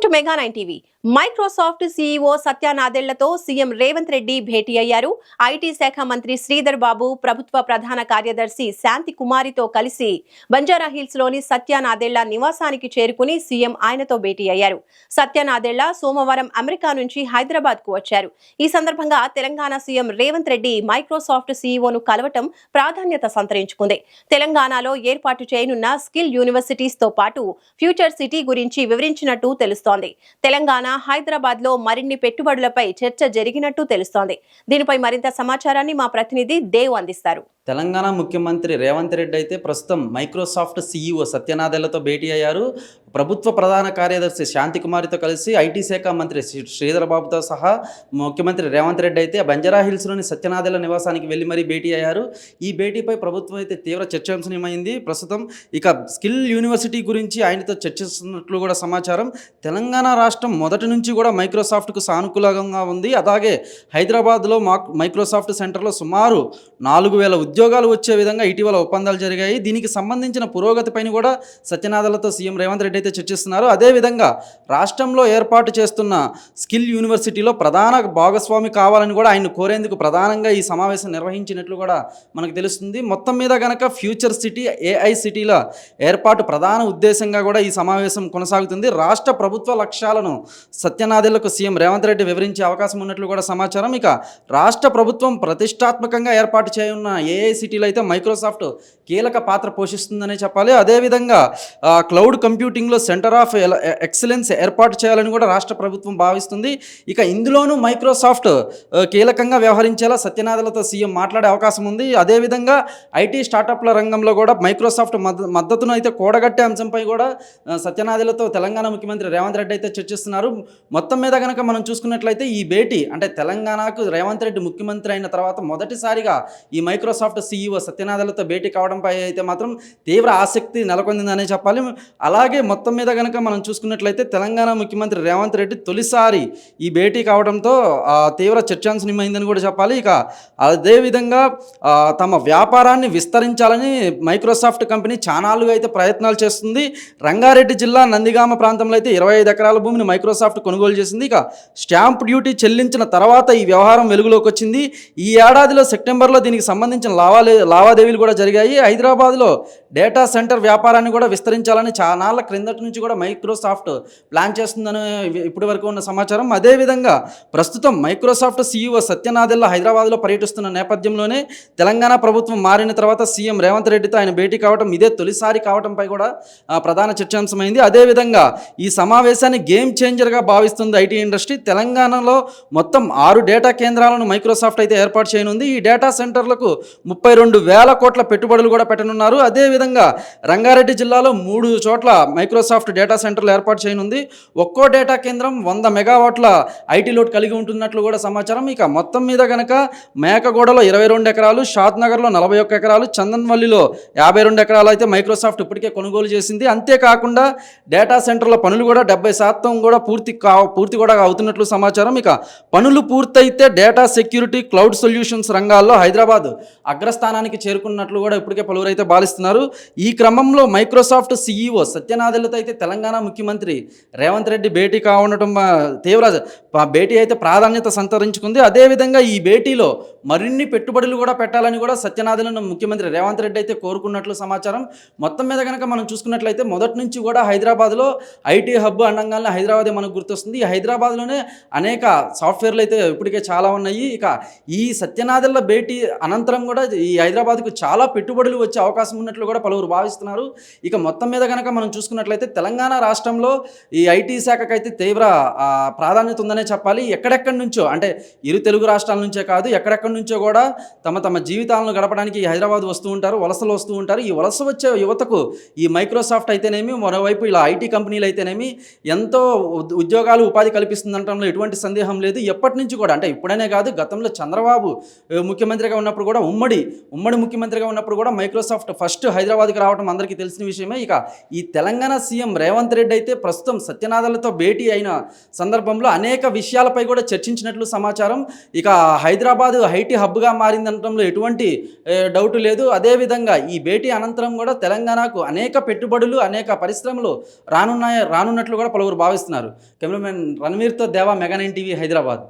To mega 9 TV. Microsoft CEO Satya నాదెళ్లతో CM Revanth Reddy భేటీ అయ్యారు. ఐటీ శాఖ మంత్రి శ్రీధర్ బాబు, ప్రభుత్వ ప్రధాన కార్యదర్శి శాంతి కుమారితో కలిసి బంజారాహిల్స్ లోని సత్య నాదెళ్ల నివాసానికి చేరుకుని సీఎం ఆయనతో భేటీ అయ్యారు. సత్య నాదెళ్ల సోమవారం అమెరికా నుంచి హైదరాబాద్ కు వచ్చారు. ఈ సందర్భంగా తెలంగాణ సీఎం రేవంత్ రెడ్డి మైక్రోసాఫ్ట్ సీఈఓను కలవటం ప్రాధాన్యత సంతరించుకుంది. తెలంగాణలో ఏర్పాటు చేయనున్న స్కిల్ యూనివర్సిటీస్ తో పాటు ఫ్యూచర్ సిటీ గురించి వివరించినట్టు తెలుస్తోంది. తెలంగాణ, హైదరాబాద్ లో మరిన్ని పెట్టుబడులపై చర్చ జరిగినట్టు తెలుస్తోంది. దీనిపై మరింత సమాచారాన్ని మా ప్రతినిధి దేవ్ అందిస్తారు. తెలంగాణ ముఖ్యమంత్రి రేవంత్ రెడ్డి అయితే ప్రస్తుతం మైక్రోసాఫ్ట్ సీఈఓ సత్య నాదెళ్లతో భేటీ అయ్యారు. ప్రభుత్వ ప్రధాన కార్యదర్శి శాంతి కుమారితో కలిసి ఐటీ శాఖ మంత్రి శ్రీధర్ బాబుతో సహా ముఖ్యమంత్రి రేవంత్ రెడ్డి అయితే బంజారాహిల్స్లోని సత్య నాదెళ్ల నివాసానికి వెళ్ళి మరీ భేటీ అయ్యారు. ఈ భేటీపై ప్రభుత్వం అయితే తీవ్ర చర్చాంశనమైంది. ప్రస్తుతం ఇక స్కిల్ యూనివర్సిటీ గురించి ఆయనతో చర్చిస్తున్నట్లు కూడా సమాచారం. తెలంగాణ రాష్ట్రం మొదటి నుంచి కూడా మైక్రోసాఫ్ట్కు సానుకూలంగా ఉంది. అలాగే హైదరాబాద్లో మైక్రోసాఫ్ట్ సెంటర్లో సుమారు 4,000 ఉద్యోగాలు వచ్చే విధంగా ఇటీవల ఒప్పందాలు జరిగాయి. దీనికి సంబంధించిన పురోగతిపైన కూడా సత్య నాదెళ్లతో సీఎం రేవంత్ రెడ్డి అయితే చర్చిస్తున్నారు. అదేవిధంగా రాష్ట్రంలో ఏర్పాటు చేస్తున్న స్కిల్ యూనివర్సిటీలో ప్రధాన భాగస్వామి కావాలని కూడా ఆయన కోరేందుకు ప్రధానంగా ఈ సమావేశం నిర్వహించినట్లు కూడా మనకు తెలుస్తుంది. మొత్తం మీద గనక ఫ్యూచర్ సిటీ, ఏఐ సిటీల ఏర్పాటు ప్రధాన ఉద్దేశంగా కూడా ఈ సమావేశం కొనసాగుతుంది. రాష్ట్ర ప్రభుత్వ లక్ష్యాలను సత్య నాదెళ్లకు సీఎం రేవంత్ రెడ్డి వివరించే అవకాశం ఉన్నట్లు కూడా సమాచారం. ఇక రాష్ట్ర ప్రభుత్వం ప్రతిష్టాత్మకంగా ఏర్పాటు చేయనున్న ఏఐ సిటీలో అయితే మైక్రోసాఫ్ట్ కీలక పాత్ర పోషిస్తుందనే చెప్పాలి. అదేవిధంగా క్లౌడ్ కంప్యూటింగ్లో సెంటర్ ఆఫ్ ఎక్సలెన్స్ ఏర్పాటు చేయాలని కూడా రాష్ట్ర ప్రభుత్వం భావిస్తుంది. ఇక ఇందులోనూ మైక్రోసాఫ్ట్ కీలకంగా వ్యవహరించేలా సత్య నాదెళ్లతో సీఎం మాట్లాడే అవకాశం ఉంది. అదేవిధంగా ఐటీ స్టార్టప్ల రంగంలో కూడా మైక్రోసాఫ్ట్ మద్దతును అయితే కూడగట్టే అంశంపై కూడా సత్య నాదెళ్లతో తెలంగాణ ముఖ్యమంత్రి రేవంత్ రెడ్డి అయితే చర్చిస్తున్నారు. మొత్తం మీద కనుక మనం చూసుకున్నట్లయితే ఈ భేటీ అంటే తెలంగాణకు రేవంత్ రెడ్డి ముఖ్యమంత్రి అయిన తర్వాత మొదటిసారిగా ఈ మైక్రోసాఫ్ట్ సీఈఓ సత్య నాదెళ్లతో భేటీ కావడంపై అయితే మాత్రం తీవ్ర ఆసక్తి నెలకొందిందనే చెప్పాలి. అలాగే మొత్తం మీద కనుక మనం చూసుకున్నట్లయితే తెలంగాణ ముఖ్యమంత్రి రేవంత్ రెడ్డి తొలిసారి ఈ భేటీ కావడంతో తీవ్ర చర్చాంశనమైందని కూడా చెప్పాలి. ఇక అదేవిధంగా తమ వ్యాపారాన్ని విస్తరించాలని మైక్రోసాఫ్ట్ కంపెనీ చానాలుగా అయితే ప్రయత్నాలు చేస్తుంది. రంగారెడ్డి జిల్లా నందిగామ ప్రాంతంలో అయితే 25 ఎకరాల భూమిని మైక్రోసాఫ్ట్ కొనుగోలు చేసింది. ఇక స్టాంప్ డ్యూటీ చెల్లించిన తర్వాత ఈ వ్యవహారం వెలుగులోకి వచ్చింది. ఈ ఏడాదిలో సెప్టెంబర్లో దీనికి సంబంధించిన లావాదేవీలు కూడా జరిగాయి. హైదరాబాద్లో డేటా సెంటర్ వ్యాపారాన్ని కూడా విస్తరించాలని చానాళ్ళ క్రిందటి నుంచి కూడా మైక్రోసాఫ్ట్ ప్లాన్ చేస్తుందని ఇప్పటి వరకు ఉన్న సమాచారం. అదేవిధంగా ప్రస్తుతం మైక్రోసాఫ్ట్ సీఈఓ సత్య నాదెళ్ల హైదరాబాద్లో పర్యటిస్తున్న నేపథ్యంలోనే తెలంగాణ ప్రభుత్వం మారిన తర్వాత సీఎం రేవంత్ రెడ్డితో ఆయన భేటీ కావడం ఇదే తొలిసారి కావడంపై కూడా ప్రధాన చర్చాంశమైంది. అదేవిధంగా ఈ సమావేశాన్ని గేమ్ చేంజర్గా భావిస్తుంది ఐటీ ఇండస్ట్రీ. తెలంగాణలో మొత్తం 6 డేటా కేంద్రాలను మైక్రోసాఫ్ట్ అయితే ఏర్పాటు చేయనుంది. ఈ డేటా సెంటర్లకు 32,000 కోట్ల పెట్టుబడులు కూడా పెట్టనున్నారు. అదేవిధంగా రంగారెడ్డి జిల్లాలో 3 చోట్ల మైక్రోసాఫ్ట్ డేటా సెంటర్లు ఏర్పాటు చేయనుంది. ఒక్కో డేటా కేంద్రం 100 మెగావాట్ల ఐటీ లోడ్ కలిగి ఉంటున్నట్లు కూడా సమాచారం. ఇక మొత్తం మీద గనక మేకగూడలో 22 ఎకరాలు, షాద్నగర్లో 41 ఎకరాలు, చందన్వల్లిలో 52 ఎకరాలు అయితే మైక్రోసాఫ్ట్ ఇప్పటికే కొనుగోలు చేసింది. అంతేకాకుండా డేటా సెంటర్ల పనులు కూడా 70% కూడా పూర్తి కూడా అవుతున్నట్లు సమాచారం. ఇక పనులు పూర్తయితే డేటా సెక్యూరిటీ, క్లౌడ్ సొల్యూషన్స్ రంగాల్లో హైదరాబాద్ అగ్రస్థానానికి చేరుకున్నట్లు కూడా ఇప్పటికే పలువురు అయితే భావిస్తున్నారు. ఈ క్రమంలో మైక్రోసాఫ్ట్ సీఈఓ సత్య నాదెళ్లతో అయితే తెలంగాణ ముఖ్యమంత్రి రేవంత్ రెడ్డి భేటీ కావడం తీవ్ర భేటీ అయితే ప్రాధాన్యత సంతరించుకుంది. అదేవిధంగా ఈ భేటీలో మరిన్ని పెట్టుబడులు కూడా పెట్టాలని కూడా సత్య నాదెళ్లను ముఖ్యమంత్రి రేవంత్ రెడ్డి అయితే కోరుకున్నట్లు సమాచారం. మొత్తం మీద కనుక మనం చూసుకున్నట్లయితే మొదటి నుంచి కూడా హైదరాబాద్లో ఐటీ హబ్ అనగానే హైదరాబాదే మనకు గుర్తొస్తుంది. ఈ హైదరాబాద్లోనే అనేక సాఫ్ట్వేర్లు అయితే ఇప్పటికే చాలా ఉన్నాయి. ఇక ఈ సత్య నాదెళ్ల భేటీ అనంతరం కూడా ఈ హైదరాబాద్కు చాలా పెట్టుబడులు వచ్చే అవకాశం ఉన్నట్లు కూడా పలువురు భావిస్తున్నారు. ఇక మొత్తం మీద కనుక మనం చూసుకున్నట్లయితే తెలంగాణ రాష్ట్రంలో ఈ ఐటీ శాఖకైతే తీవ్ర ప్రాధాన్యత ఉందనే చెప్పాలి. ఎక్కడెక్కడి నుంచో అంటే ఇరు తెలుగు రాష్ట్రాల నుంచే కాదు, ఎక్కడెక్కడి నుంచో కూడా తమ జీవితాలను గడపడానికి హైదరాబాద్ వస్తూ ఉంటారు, వలసలు వస్తూ ఉంటారు. ఈ వలస వచ్చే యువతకు ఈ మైక్రోసాఫ్ట్ అయితేనేమి, మరోవైపు ఇలా ఐటీ కంపెనీలు అయితేనేమి ఎంతో ఉద్యోగాలు, ఉపాధి కల్పిస్తుందనడంలో ఎటువంటి సందేహం లేదు. ఎప్పటి నుంచి కూడా అంటే ఇప్పుడనే కాదు, గతంలో చంద్రబాబు ముఖ్యమంత్రిగా ఉన్నప్పుడు కూడా ఉమ్మడి ముఖ్యమంత్రిగా ఉన్నప్పుడు కూడా మైక్రోసాఫ్ట్ ఫస్ట్ హైదరాబాద్కి రావడం అందరికీ తెలిసిన విషయమే. ఇక ఈ తెలంగాణ సీఎం రేవంత్ రెడ్డి అయితే ప్రస్తుతం సత్యనాథలతో భేటీ అయిన సందర్భంలో అనేక విషయాలపై కూడా చర్చించినట్లు సమాచారం. ఇక హైదరాబాద్ ఐటీ హబ్గా మారిందనడంలో ఎటువంటి డౌట్ లేదు. అదేవిధంగా ఈ భేటీ అనంతరం కూడా తెలంగాణకు అనేక పెట్టుబడులు, అనేక పరిశ్రమలు రానున్నట్లు కూడా పలువురు భావిస్తున్నారు. కెమెరామెన్ రణవీర్తో దేవా, మెగా 9 టీవీ, హైదరాబాద్.